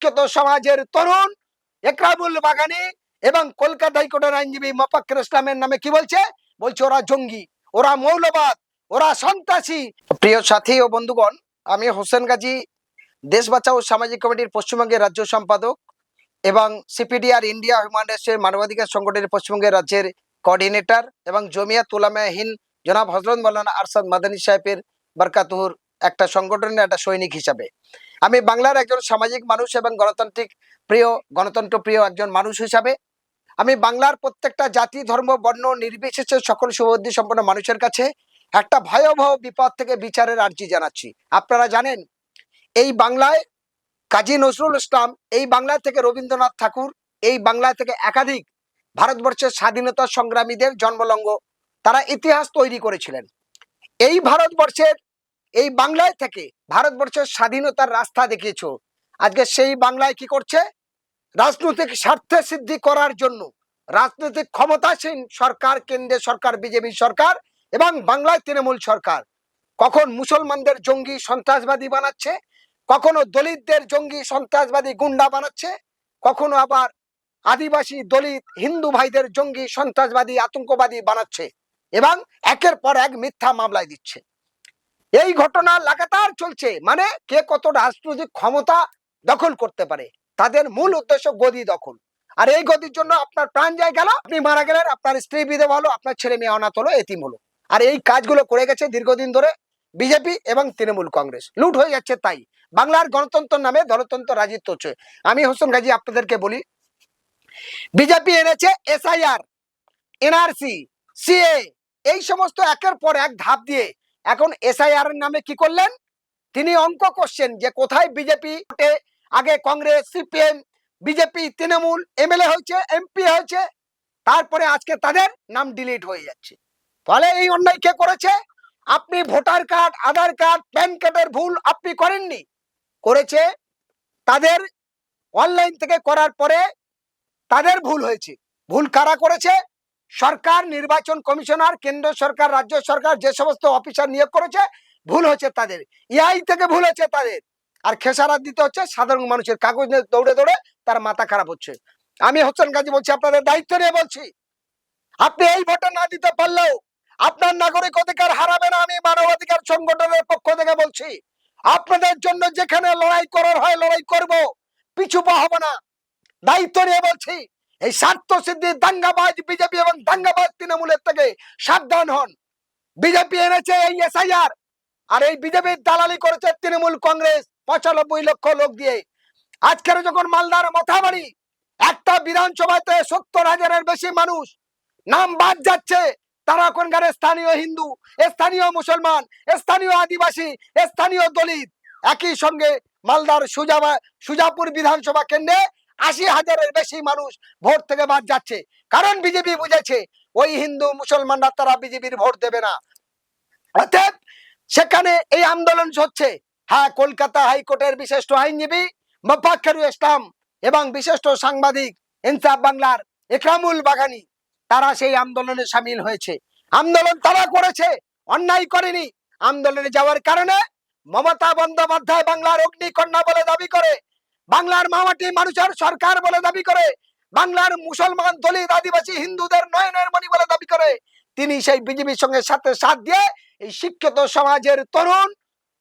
শিক্ষিত সমাজের তরুণ একরামুল বাগানী এবং কলকাতা হাইকোর্টের আইনজীবী মোফাক্কের ইসলামের নামে কি বলছে? বলছে ওরা জঙ্গি, ওরা মৌলবাদ, ওরা সন্ত্রাসী। প্রিয় সাথী ও বন্ধুগণ, আমি হোসেন গাজী, দেশ বাঁচাও সামাজিক কমিটির পশ্চিমবঙ্গের রাজ্য সম্পাদক এবং সিপিডিআর ইন্ডিয়া হিউম্যান রাইটসের মানবাধিকার সংগঠনের পশ্চিমবঙ্গের রাজ্যের কোঅর্ডিনেটর এবং জমিয়াত উলামায়ে হিন্দ জনাব হযরত মাওলানা আরশাদ মাদানী সাহেবের বারকাতুহুর একটা সংগঠনের একটা সৈনিক হিসাবে আমি বাংলার একজন সামাজিক মানুষ এবং গণতন্ত্র প্রিয় একজন মানুষ হিসাবে আমি বাংলার প্রত্যেকটা জাতি, ধর্ম, বর্ণ নির্বিশেষে সকল শুভবুদ্ধি সম্পন্ন মানুষের কাছে একটা ভয়াবহ বিপদ থেকে বিচারের আর্জি জানাচ্ছি। আপনারা জানেন, এই বাংলায় কাজী নজরুল ইসলাম, এই বাংলা থেকে রবীন্দ্রনাথ ঠাকুর, এই বাংলা থেকে একাধিক ভারতবর্ষের স্বাধীনতা সংগ্রামীদের জন্মলগ্ন, তারা ইতিহাস তৈরি করেছিলেন। এই ভারতবর্ষের, এই বাংলায় থেকে ভারতবর্ষের স্বাধীনতার রাস্তা দেখিয়েছ। আজকে সেই বাংলায় কি করছে? রাজনৈতিক স্বার্থ সিদ্ধি করার জন্য রাজনৈতিক ক্ষমতাসীন সরকার, কেন্দ্রের সরকার বিজেপি সরকার এবং বাংলায় তৃণমূল সরকার কখন মুসলমানদের জঙ্গি সন্ত্রাসবাদী বানাচ্ছে, কখনো দলিতদের জঙ্গি সন্ত্রাসবাদী গুন্ডা বানাচ্ছে, কখনো আবার আদিবাসী, দলিত, হিন্দু ভাইদের জঙ্গি সন্ত্রাসবাদী আতঙ্কবাদী বানাচ্ছে এবং একের পর এক মিথ্যা মামলায় দিচ্ছে। এই ঘটনা লাগাতার চলছে। মানে কে কত রাজনৈতিক ক্ষমতা দখল করতে পারে, তাদের মূল উদ্দেশ্য গদি দখল। আর এই গদির জন্য আপনার প্রাণ যায় গেল, আপনি মারা গেলেন, আপনার স্ত্রী বিধবা হলো, আপনার ছেলে মেয়ে অনাথ হলো, এতিম হলো। আর এই কাজগুলো করে গেছে দীর্ঘদিন ধরে বিজেপি এবং তৃণমূল কংগ্রেস। লুট হয়ে যাচ্ছে। তাই বাংলার গণতন্ত্রের নামে দলতন্ত্র রাজত্ব হচ্ছে। আমি হোসেন গাজী আপনাদেরকে বলি, বিজেপি এনেছে এসআইআর, এনআরসি, সিএ, এই সমস্ত একের পর এক ধাপ দিয়ে এখন এসআইআর এর নামে কি করলেন? তিনি অঙ্ক করছেন যে কোথায় বিজেপি আগে Congress, CPM, BJP, Trinamool MLA হয়েছে, এমপি হয়েছে, তারপরে আজকে তাদের নাম ডিলিট হয়ে যাচ্ছে। ফলে এই অন্যায় কে করেছে? আপনি ভোটার কার্ড, আধার কার্ড, প্যান কার্ডের ভুল আপনি করেননি, করেছে তাদের অনলাইন থেকে করার পরে তাদের ভুল হয়েছে। ভুল কারা করেছে? সরকার, নির্বাচন কমিশনার, কেন্দ্র সরকার, রাজ্য সরকার যে সমস্ত অফিসার নিয়োগ করেছে, ভুল হচ্ছে তাদের। ইআই থেকে ভুল হচ্ছে তাদের। আর খেসারাত দিতে হচ্ছে সাধারণ মানুষের। কাগজ নিয়ে দৌড়ে দৌড়ে তার মাথা খারাপ হচ্ছে। আমি হোসেন গাজী বলছি, আপনাদের দায়িত্ব নিয়ে বলছি, আপনি এই ভোটে না দিতে পারলেও আপনার নাগরিক অধিকার হারাবে না। আমি মানবাধিকার সংগঠনের পক্ষ থেকে বলছি, আপনাদের জন্য যেখানে লড়াই করার হয় লড়াই করব, পিছু পা হব না। দায়িত্ব নিয়ে বলছি, এই স্বার্থ সিদ্ধি দাঙ্গাবাজ বিজেপি এবং দাঙ্গাবাজ তৃণমূলের থেকে সাবধান হন। বিজেপি এনেছে এই এসআইআর, আর এই বিজেপির দালালি করেছে তৃণমূল কংগ্রেস 95 লক্ষ লোক দিয়ে। আজকের যখন মালদার মথাবাড়ি একটা বিধানসভাতে 70,000-এর বেশি মানুষ নাম বাদ যাচ্ছে, তারা ওখানকার স্থানীয় হিন্দু, স্থানীয় মুসলমান, স্থানীয় আদিবাসী, স্থানীয় দলিত। একই সঙ্গে মালদার সুজাপুর বিধানসভা কেন্দ্রে 80,000-এর বেশি মানুষ ভোট থেকে বাদ যাচ্ছে। কারণ বিজেপি বুঝেছে ওই হিন্দু মুসলমানরা তারা বিজেপির ভোট দেবে না। অতএব সেখানে এই আন্দোলন হচ্ছে। হ্যাঁ, কলকাতা হাইকোর্টের বিশিষ্ট আইনজীবী মোফাক্কের ইসলাম এবং বিশিষ্ট সাংবাদিক ইনসাফ বাংলার একরামুল বাগানী, তারা সেই আন্দোলনে সামিল হয়েছে। আন্দোলন তারা করেছে, অন্যায় করেনি। আন্দোলনে যাওয়ার কারণে মমতা বন্দ্যোপাধ্যায় বাংলার অগ্নিকন্যা বলে দাবি করে, বাংলার মামাটি মানুষের সরকার বলে দাবি করে, বাংলার মুসলমান, দলিত, আদিবাসী, হিন্দুদের নয়নের মণি বলে দাবি করে, তিনি সেই বিজেপির সঙ্গে সাথ দিয়ে এই শিক্ষিত সমাজের তরুণ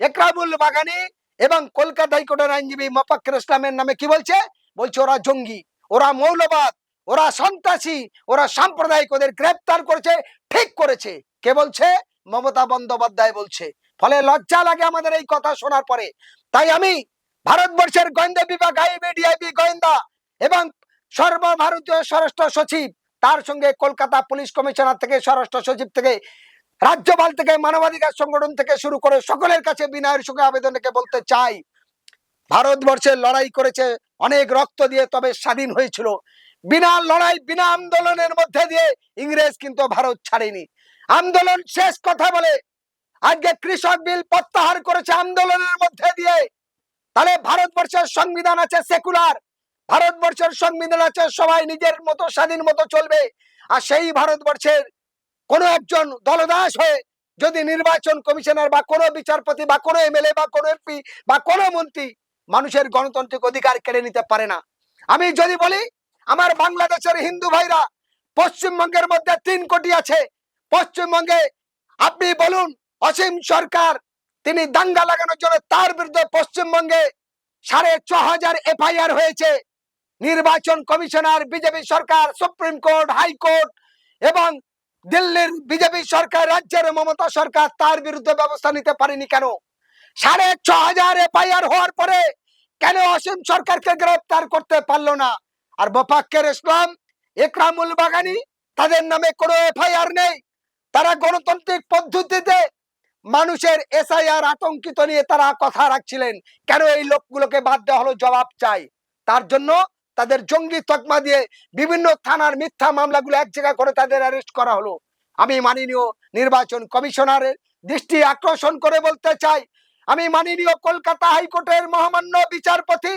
একরামুল বাগানী এবং কলকাতা হাইকোর্টের আইনজীবী মোফাক্কের ইসলামের নামে কি বলছে? বলছে ওরা জঙ্গি, ওরা মৌলবাদ, ওরা সন্ত্রাসী, ওরা সাম্প্রদায়িক, ওদের গ্রেফতার করেছে। ঠিক করেছে। কে বলছে? মমতা বন্দ্যোপাধ্যায় বলছে। ফলে লজ্জা লাগে আমাদের এই কথা শোনার পরে। তাই আমি ভারতবর্ষের গোয়েন্দা বিভাগ, আইবি, ডিআইবি গোয়েন্দা এবং সর্বভারতীয় স্বরাষ্ট্র সচিব, তার সঙ্গে কলকাতা পুলিশ কমিশনার থেকে স্বরাষ্ট্র সচিব থেকে রাজ্যপাল থেকে মানবাধিকার সংগঠন থেকে শুরু করে সকলের কাছে বিনয়ের সঙ্গে আবেদন রেখে বলতে চাই, ভারতবর্ষের লড়াই করেছে অনেক রক্ত দিয়ে, তবে স্বাধীন হয়েছিল। বিনা লড়াই, বিনা আন্দোলনের মধ্যে দিয়ে ইংরেজ কিন্তু ভারত ছাড়েনি। আন্দোলন শেষ কথা বলে আজকে কৃষক বিল প্রত্যাহার করেছে আন্দোলনের মধ্যে দিয়ে। তাহলে ভারতবর্ষের সংবিধান আছে সেকুলার, ভারতবর্ষের সংবিধান আছে সবাই নিজের মতো স্বাধীন মতো চলবে। আর সেই ভারতবর্ষের কোন একজন দলদাস হয়ে যদি নির্বাচন কমিশনার বা কোনো বিচারপতি বা কোনো এমএলএ বা কোনো এমপি বা কোনো মন্ত্রী মানুষের গণতান্ত্রিক অধিকার কেড়ে নিতে পারে না। আমি যদি বলি আমার বাংলাদেশের হিন্দু ভাইরা, পশ্চিমবঙ্গের মধ্যে 3 কোটি আছে। পশ্চিমবঙ্গে আপনি বলুন, অসীম সরকার তিনি দাঙ্গা লাগানোর জন্য তার বিরুদ্ধে পশ্চিমবঙ্গে 6,500 এফআইআর হয়েছে। নির্বাচন কমিশনার, বিজেপি সরকার, সুপ্রিম কোর্ট, হাইকোর্ট এবং দিল্লির বিজেপি সরকার, রাজ্যের মমতা সরকার তার বিরুদ্ধে ব্যবস্থা নিতে পারেনি কেন? 6,500 এফআইআর হওয়ার পরে কেন অসীম সরকারকে গ্রেফতার করতে পারলো না? আর মোফাক্কের ইসলাম, একরামুল বাগানি, তাদের নামে কোনো এফআইআর নেই। তারা গণতান্ত্রিক পদ্ধতিতে মানুষের এসআইআর আতঙ্কিত নিয়ে তারা কথা রাখছিলেন। কেন এই লোকগুলোকে বাদ দেওয়া হলো? জবাব চাই। তার জন্য তাদের জঙ্গি তকমা দিয়ে বিভিন্ন থানার মিথ্যা মামলাগুলো এক জায়গায় করে তাদের অ্যারেস্ট করা হলো। আমি মাননীয় নির্বাচন কমিশনারের দৃষ্টি আকর্ষণ করে বলতে চাই, আমি মাননীয় কলকাতা হাইকোর্টের মহামান্য বিচারপতি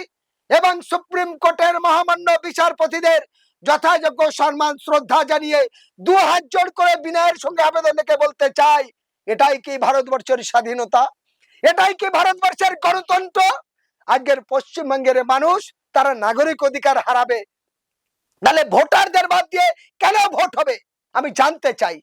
এবং সুপ্রিম কোর্টের মহামান্য বিচারপতিদের যথাযোগ্য সম্মান শ্রদ্ধা জানিয়ে 2 হাত জোড় করে বিনয়ের সঙ্গে আবেদন রেখে বলতে চাই, এটাই কি ভারতবর্ষের স্বাধীনতা? এটাই কি ভারতবর্ষের গণতন্ত্র? আজকের পশ্চিমবঙ্গের মানুষ তারা নাগরিক অধিকার হারাবে, তাহলে ভোটারদের বাদ দিয়ে কেন ভোট হবে আমি জানতে চাই।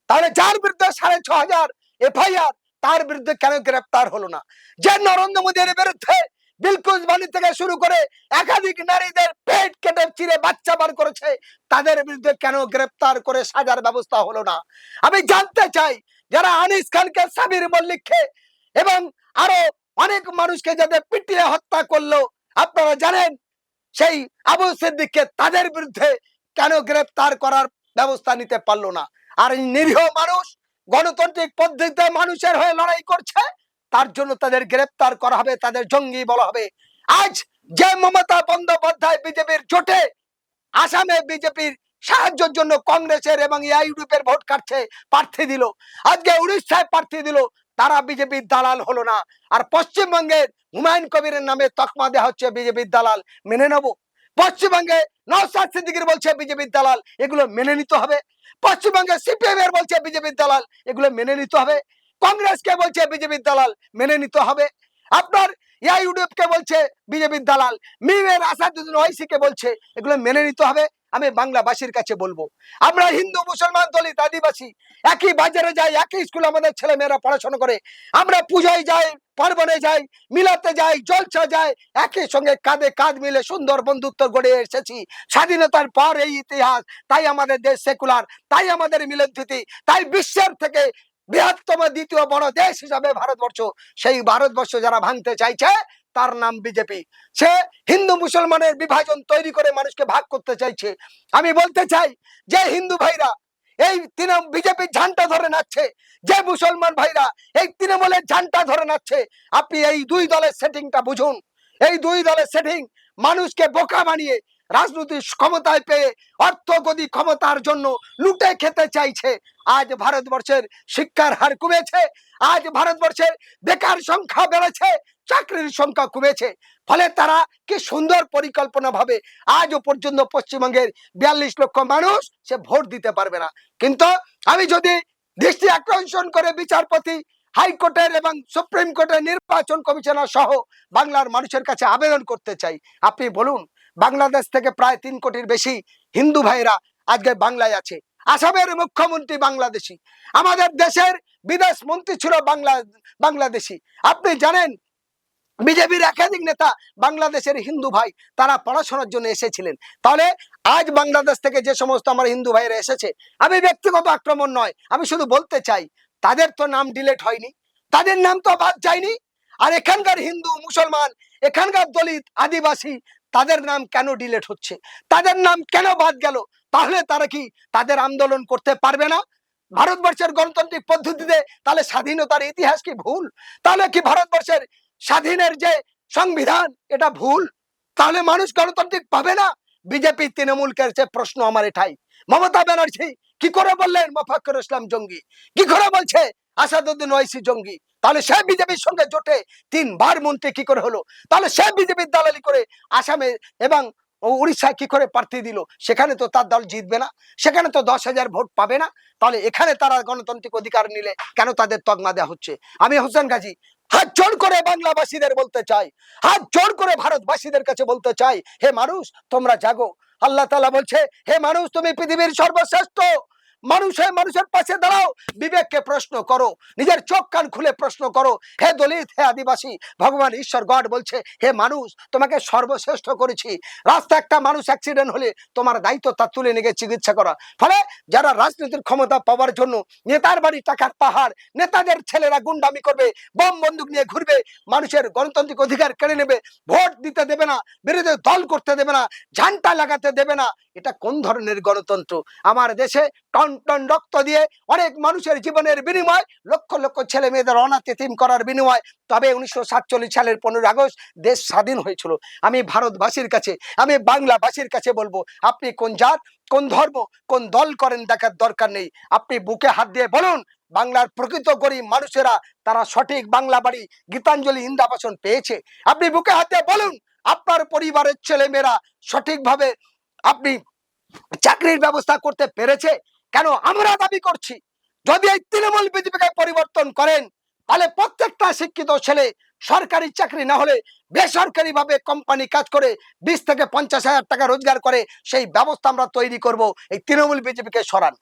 তাহলে যার বিরুদ্ধে 6,500 এফআইআর তার বিরুদ্ধে কেন গ্রেফতার হলো না? যে নরেন্দ্র মোদীর বিরুদ্ধে বিলকুস বাণী থেকে শুরু করে একাধিক নারীদের পেট কেটে চিরে বাচ্চা বার করেছে, তাদের বিরুদ্ধে কেন গ্রেফতার করে সাজার ব্যবস্থা হলো না? আমি জানতে চাই, যারা আনিস খানকে, সাবির মল্লিককে এবং আরো অনেক মানুষকে যাদের পিটিয়ে হত্যা করলো, আপনারা জানেন সেই আবু সিদ্দিককে, তাদের বিরুদ্ধে কেন গ্রেফতার করার ব্যবস্থা নিতে পারলো না? আর এই নিরীহ মানুষ গণতান্ত্রিক পদ্ধতিতে মানুষের হয়ে লড়াই করছে, তার জন্য তাদের গ্রেফতার করা হবে, তাদের জঙ্গি বলা হবে। আজ যে মমতা বন্দ্যোপাধ্যায় বিজেপির জোটে আসামে বিজেপির সাহায্যের জন্য কংগ্রেসের এবং ইউডিএফের ভোট কাটছে, প্রার্থী দিল, আজকে উড়িষ্যায় প্রার্থী দিল, তারা বিজেপির দালাল হলো না। আর পশ্চিমবঙ্গের হুমায়ুন কবিরের নামে তকমা দেওয়া হচ্ছে বিজেপির দালাল, মেনে নেব? পশ্চিমবঙ্গে নওশাদ সিদ্দিকীর বলছে বিজেপির দালাল, এগুলো মেনে নিতে হবে। পশ্চিমবঙ্গে সিপিএম এর বলছে বিজেপির দালাল, এগুলো মেনে নিতে হবে। কংগ্রেসকে বলছে বিজেপির দালাল, মেনে নিতে হবে। আপনার ইউডিএফ কে বলছে বিজেপির দালাল, মিমের আসাদুদ্দিন ওয়াইসি কে বলছে, এগুলো মেনে নিতে হবে। আমি বাংলাবাসীর কাছে বলবো, আমরা হিন্দু, মুসলমান, দলিত, আদিবাসী একই বাজারে যাই, একই স্কুলে আমাদের ছেলে মেয়েরা পড়াশোনা করে, আমরা পূজায় যাই, পার্বণে যাই, মিলাতে যাই, জলসা যাই, একই সঙ্গে কাঁধে কাঁধ মিলে সুন্দর বন্ধুত্ব গড়ে এসেছি স্বাধীনতার পর। এই ইতিহাস, তাই আমাদের দেশ সেকুলার, তাই আমাদের মিলনভীতি, তাই বিশ্বের থেকে বৃহত্তম দ্বিতীয় বড় দেশ হিসাবে ভারতবর্ষ। সেই ভারতবর্ষ যারা ভাঙতে চাইছে তার নাম বিজেপি। সে হিন্দু মুসলমানের বিভাজন তৈরি করে মানুষকে ভাগ করতে চাইছে। আমি বলতে চাই, যে হিন্দু ভাইরা এই বিজেপির ঝান্ডা ধরে নাচছে, যে মুসলমান ভাইরা এই তৃণমূলের ঝান্ডা ধরে নাচছে, আপনি এই 2 দলের সেটিংটা বুঝুন। এই 2 দলের সেটিং মানুষকে বোকা বানিয়ে রাজনৈতিক ক্ষমতায় পেয়ে অর্থগতি ক্ষমতার জন্য লুটে খেতে চাইছে। আজ ভারতবর্ষের শিক্ষার হার কমেছে, আজ ভারতবর্ষের বেকার সংখ্যা বেড়েছে, চাকরির সংখ্যা কমেছে। ফলে তারা কি সুন্দর পরিকল্পনা ভাবে আজও পর্যন্ত পশ্চিমবঙ্গের 42 লক্ষ মানুষ সে ভোট দিতে পারবে না। কিন্তু আমি যদি দৃষ্টি আকর্ষণ করে বিচারপতি, হাইকোর্টের এবং সুপ্রিম কোর্টের নির্বাচন কমিশনার সহ বাংলার মানুষের কাছে আবেদন করতে চাই, আপনি বলুন, বাংলাদেশ থেকে প্রায় 3 কোটির বেশি হিন্দু ভাইরা আজকে বাংলায় আছে। আসামের মুখ্যমন্ত্রী বাংলাদেশি, আমাদের দেশের বিদেশ মন্ত্রী ছিল বাংলাদেশি। আপনি জানেন বিজেপির একাধিক নেতা বাংলাদেশের হিন্দু ভাই, তারা পড়াশোনার জন্য এসেছিলেন। তাহলে আজ বাংলাদেশ থেকে যে সমস্ত আমার হিন্দু ভাইরা এসেছে, আমি ব্যক্তিগত আক্রমণ নয়, আমি শুধু বলতে চাই তাদের তো নাম ডিলেট হয়নি, তাদের নাম তো বাদ যায়নি। আর এখানকার হিন্দু, মুসলমান, এখানকার দলিত, আদিবাসী, তাদের নাম কেন ডিলেট হচ্ছে? তাদের নাম কেন বাদ গেল? তাহলে তারা কি তাদের আন্দোলন করতে পারবে না ভারতবর্ষের গণতান্ত্রিক পদ্ধতিতে? তাহলে স্বাধীনতার ইতিহাস কি ভুল? তাহলে কি ভারতবর্ষের স্বাধীনের যে সংবিধান এটা ভুল? তাহলে মানুষ গণতান্ত্রিক পাবে না? বিজেপি তৃণমূলকে যে প্রশ্ন আমার এটাই, মমতা ব্যানার্জি কি করে বললেন মোফাক্কের ইসলাম জঙ্গি? কি করে বলছে আসাদুদ্দিন ওয়াইসি জঙ্গি? তাহলে সে বিজেপির সঙ্গে জোটে 3 বার মন্ত্রী কি করে হলো? তাহলে সে বিজেপির দালালি করে আসামে এবং উড়িষ্যায় কি করে প্রার্থী দিল? সেখানে তো তার দল জিতবে না, সেখানে তো 10,000 ভোট পাবে না। তাহলে এখানে তারা গণতান্ত্রিক অধিকার নিলে কেন তাদের তকমা দেওয়া হচ্ছে? আমি হোসেন গাজী হাত জোড় করে বাংলাবাসীদের বলতে চাই, হাত জোড় করে ভারতবাসীদের কাছে বলতে চাই, হে মানুষ তোমরা জাগো। আল্লাহ তাআলা বলছে, হে মানুষ তুমি পৃথিবীর সর্বশ্রেষ্ঠ মানুষ, হে মানুষের পাশে দাঁড়াও, বিবেককে প্রশ্ন করো, নিজের চোখ কান খুলে প্রশ্ন করো। হে দলিত, হে আদিবাসী, ভগবান ঈশ্বর গড বলছে, হে মানুষ তোমাকে সর্বশ্রেষ্ঠ করেছি। রাস্তা একটা মানুষ অ্যাক্সিডেন্ট হলে তোমার দায়িত্ব তা তুলে নিয়ে গিয়ে চিকিৎসা করা। ফলে যারা রাজনীতির ক্ষমতা পাওয়ার জন্য নেতার বাড়ি টাকার পাহাড়, নেতাদের ছেলেরা গুন্ডামি করবে, বম বন্দুক নিয়ে ঘুরবে, মানুষের গণতান্ত্রিক অধিকার কেড়ে নেবে, ভোট দিতে দেবে না, বিরোধী দল করতে দেবে না, ঝান্ডা লাগাতে দেবে না, এটা কোন ধরনের গণতন্ত্র? আমার দেশে টন টন রক্ত দিয়ে অনেক মানুষের জীবনের বিনিময়, লক্ষ লক্ষ ছেলে মেয়েদের অনাথ এতিম করার বিনিময় তবে 1947 সালের 15 আগস্ট দেশ স্বাধীন হয়েছিল। আমি ভারতবাসীর কাছে, আমি বাংলাবাসীর কাছে বলবো, আপনি কোন জাত, কোন ধর্ম, কোন দল করেন দেখার দরকার নেই। আপনি বুকে হাত দিয়ে বলুন, বাংলার প্রকৃত গরিব মানুষেরা তারা সঠিক বাংলা বাড়ি, গীতাঞ্জলি, ইন্দাবাসন পেয়েছে। আপনি বুকে হাত দিয়ে বলুন, আপনার পরিবারের ছেলে মেয়েরা সঠিকভাবে আপনি চাকরির ব্যবস্থা করতে পেরেছে। কেন আমরা দাবি করছি, যদি এই তৃণমূল বিজেপিকে পরিবর্তন করেন, তাহলে প্রত্যেকটা শিক্ষিত ছেলে সরকারি চাকরি না হলে বেসরকারি ভাবে কোম্পানি কাজ করে 20 থেকে 50,000 টাকা রোজগার করে, সেই ব্যবস্থা আমরা তৈরি করব। এই তৃণমূল বিজেপিকে সরান।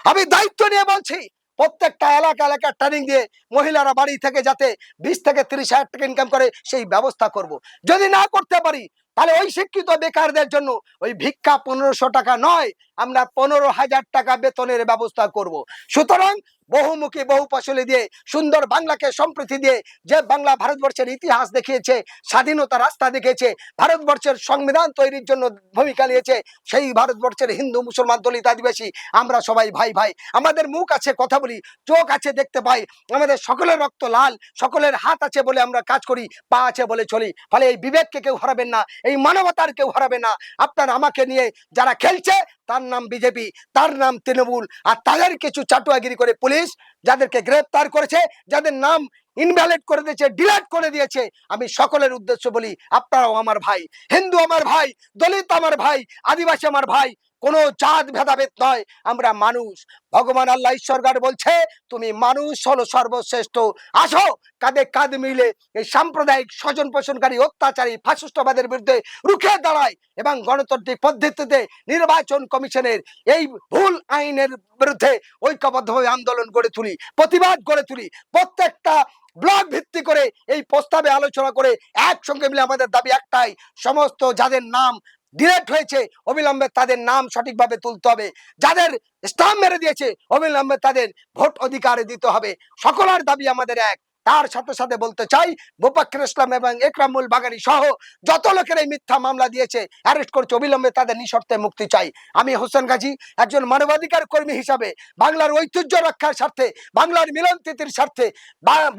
আমি দায়িত্ব নিয়ে বলছি, প্রত্যেকটা এলাকা এলাকা ট্রেনিং দিয়ে মহিলারা বাড়ি থেকে যাতে 20 থেকে 30,000 টাকা ইনকাম করে সেই ব্যবস্থা করব। যদি না করতে পারি, তাহলে ওই শিক্ষিত বেকারদের জন্য ওই ভিক্ষা 1500 টাকা নয়, আমরা 15,000 টাকা বেতনের ব্যবস্থা করব। সুতরাং বহুমুখী বহু ফসলি দিয়ে সুন্দর বাংলাকে সম্প্রীতি দিয়ে, যে বাংলা ভারতবর্ষের ইতিহাস দেখিয়েছে, স্বাধীনতা রাস্তা দেখিয়েছে, ভারতবর্ষের সংবিধান তৈরির জন্য ভূমিকা নিয়েছে, সেই ভারতবর্ষের হিন্দু মুসলমান দলিত আদিবাসী আমরা সবাই ভাই ভাই। আমাদের মুখ আছে কথা বলি, চোখ আছে দেখতে পাই, আমাদের সকলের রক্ত লাল, সকলের হাত আছে বলে আমরা কাজ করি, পা আছে বলে চলি। ফলে এই বিবেককে কেউ হারাবেন না, এই মানবতার কেউ হারাবে না। আপনার আমাকে নিয়ে যারা খেলছে, তার নাম বিজেপি, তার নাম তৃণমূল, আর তাদের কিছু চাটুয়াগিরি করে পুলিশ যাদেরকে গ্রেফতার করেছে, যাদের নাম ইনভ্যালিড করে দিয়েছে, ডিলিট করে দিয়েছে, আমি সকলের উদ্দেশ্য বলি, আপনারাও আমার ভাই, হিন্দু আমার ভাই, দলিত আমার ভাই, আদিবাসী আমার ভাই, কোনো জাত ভেদাভেদ নয়, আমরা মানুষ। ভগবান আল্লাহ ঈশ্বর গাড বলছে, তুমি মানুষ হলো সর্বশ্রেষ্ঠ। আসো কাঁধে কাঁধ মিলে এই সাম্প্রদায়িক স্বজন পোষণকারী অত্যাচারী ফাসিস্টবাদের বিরুদ্ধে রুখে দাঁড়ায় এবং গণতান্ত্রিক পদ্ধতিতে নির্বাচন কমিশনের এই ভুল আইনের বিরুদ্ধে ঐক্যবদ্ধভাবে আন্দোলন গড়ে তুলি, প্রতিবাদ গড়ে তুলি। প্রত্যেকটা ব্লক ভিত্তি করে এই প্রস্তাবে আলোচনা করে একসঙ্গে মিলে আমাদের দাবি একটাই, সমস্ত যাদের নাম ডিলেট হয়েছে অবিলম্বে তাদের নাম সঠিকভাবে তুলতে হবে, যাদের স্টাম্প মেরে দিয়েছে অবিলম্বে তাদের ভোট অধিকার দিতে হবে। সকলের দাবি আমাদের এক। তার সাথে সাথে বলতে চাই, মোফাক্কের ইসলাম এবং একরামুল বাগানী সহ যত লোকের এই মিথ্যা মামলা দিয়েছে, অ্যারেস্ট করছে, অবিলম্বে তাদের নিঃশর্তে মুক্তি চাই। আমি হোসেন গাজী একজন মানবাধিকার কর্মী হিসাবে বাংলার ঐতিহ্য রক্ষার স্বার্থে, বাংলার মিলন তিথির স্বার্থে,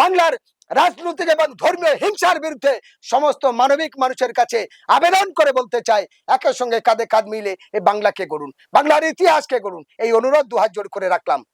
বাংলার রাজনৈতিক এবং ধর্মীয় হিংসার বিরুদ্ধে সমস্ত মানবিক মানুষের কাছে আবেদন করে বলতে চাই, একের সঙ্গে কাঁধে কাঁধ মিলে এই বাংলাকে গড়ুন, বাংলার ইতিহাসকে গড়ুন। এই অনুরোধ দুহাত জোড় করে রাখলাম।